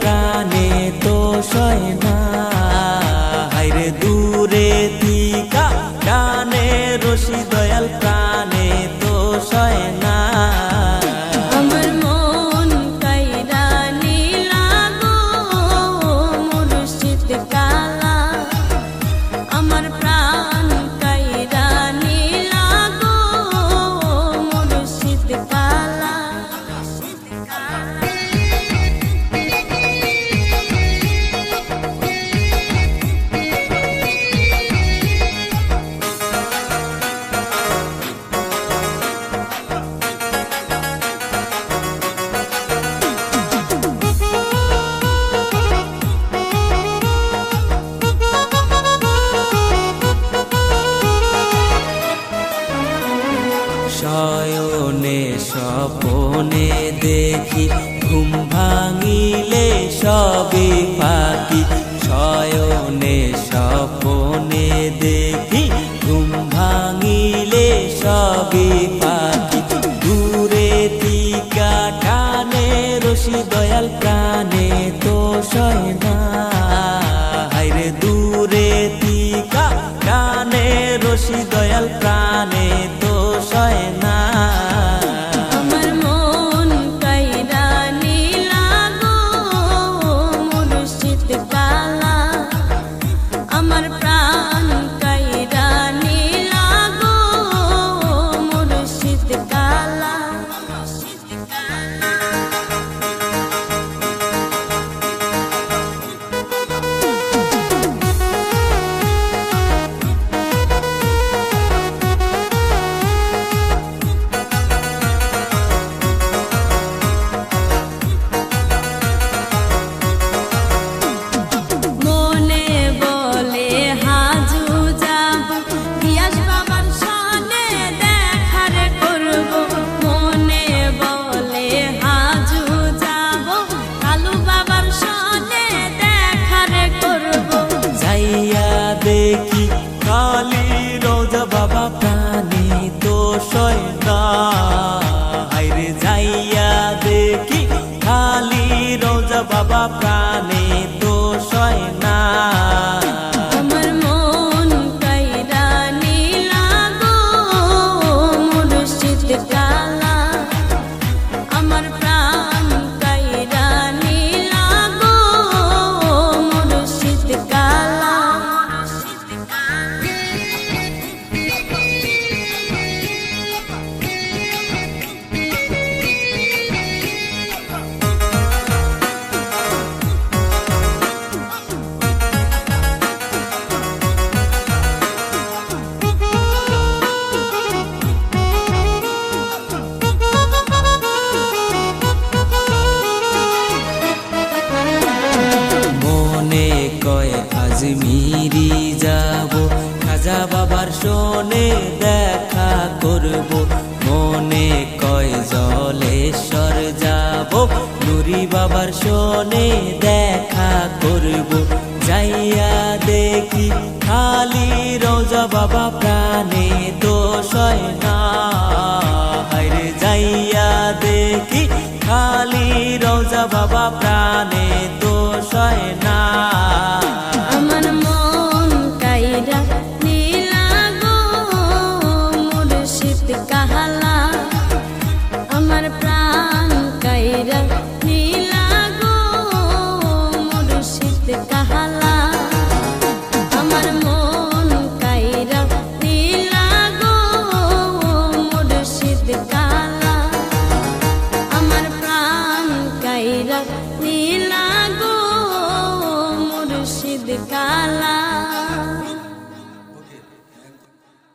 প্রাণে তো সয় না, হায়রে দূরে থিকা টানে রশি দয়াল প্রাণে তো সয় না। আমার মন কাইরা নীলা গো মুর্শিদ কালা, আমার প্রাণ কাইরা নীলা গো মুর্শিদ কালা। শয়নে স্বপনে দেখি ঘুম ভাঙিলে সবে পাখি, শয়নে স্বপনে দেখি ঘুম ভাঙিলে সবে পাখি, দূরে থিকা টানে রশি দয়াল প্রাণে তো সয় না, হায়রে দূরে থিকা টানে রশি দয়াল প্রাণে তো সয় না। আমার মন কাইরা নীলা গো মুর্শিদ কালা, আমার প্রাণ কাইরা নীলা গো মুর্শিদ কালা। মনে বলে হাজু যাব গিয়াস বাবার সনে দেখার করব, মনে বলে হাজু যাব কালু বাবার সনে দেখার করব। যাইয়া দেখি কালী রোজা বাবা প্রাণে তো সয় না, হায়রে যাইয়া দেখি কালী রোজা বাবা প্রাণে তো সয় না। আমার মন কাইরা নীলা গো মুর্শিদ কালা, আমার প্রাণ কাইরা নীলা গো মুর্শিদ কালা। মনে কয় আজমিরি যাব খাজা বাবার সনে দেখা করব, মনে কয় জলেশ্বর যাব নুরি বাবার সনে দেখা করব, যাইয়া দেখি খালি রোজা বাবা প্রাণে তো সয় না, হায়রে যাইয়া দেখি খালি রোজা বাবা প্রাণে